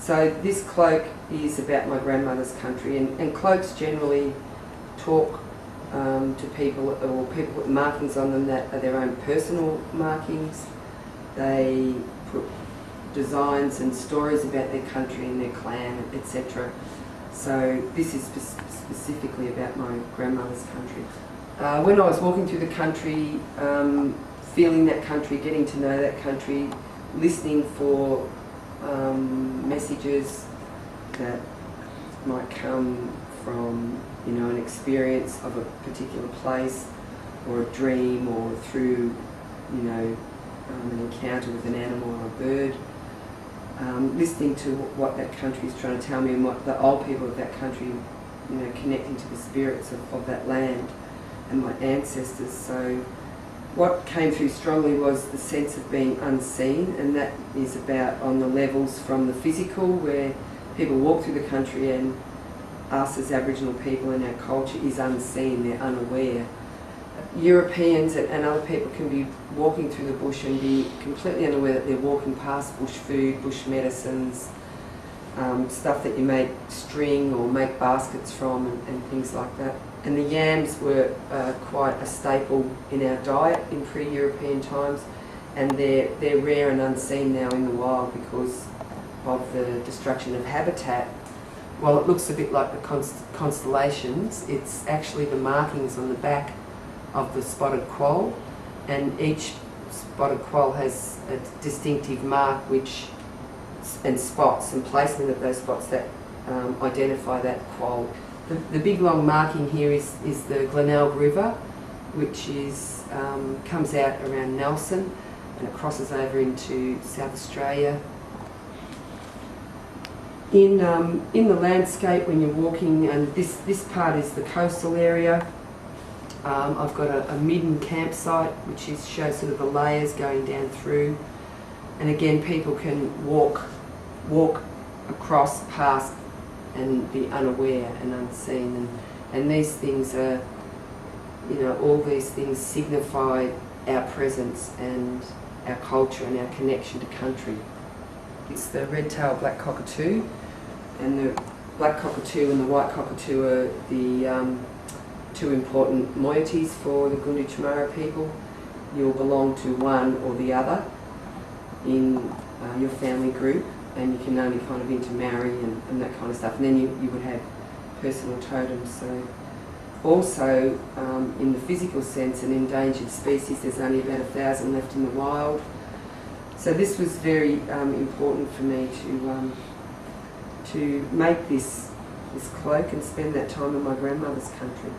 So this cloak is about my grandmother's country, and cloaks generally talk to people, or people put markings on them that are their own personal markings. They put designs and stories about their country and their clan, etc. So this is specifically about my grandmother's country. When I was walking through the country, feeling that country, getting to know that country, listening for messages that might come from, you know, an experience of a particular place, or a dream, or through, you know, an encounter with an animal or a bird. Listening to what that country is trying to tell me, and what the old people of that country, you know, connecting to the spirits of that land and my ancestors. So what came through strongly was the sense of being unseen, and that is about on the levels from the physical, where people walk through the country and us as Aboriginal people in our culture is unseen, they're unaware. Europeans and other people can be walking through the bush and be completely unaware that they're walking past bush food, bush medicines, stuff that you make string or make baskets from, and things like that. And the yams were quite a staple in our diet in pre-European times, and they're rare and unseen now in the wild because of the destruction of habitat. While it looks a bit like the constellations, it's actually the markings on the back of the spotted quoll, and each spotted quoll has a distinctive mark and spots and placement of those spots that identify that quoll. The big long marking here is the Glenelg River, which is comes out around Nelson, and it crosses over into South Australia. In the landscape, when you're walking, and this part is the coastal area. I've got a midden campsite, which shows sort of the layers going down through, and again, people can walk across, past, and be unaware and unseen, and these things are, you know, all these things signify our presence and our culture and our connection to country. It's the red-tailed black cockatoo, and the black cockatoo and the white cockatoo are the two important motifs for the Gunditjmara people. You'll belong to one or the other in your family group, and you can only kind of intermarry and that kind of stuff. And then you would have personal totems. So also, in the physical sense, an endangered species, there's only about 1,000 left in the wild. So this was very important for me to make this cloak and spend that time in my grandmother's country.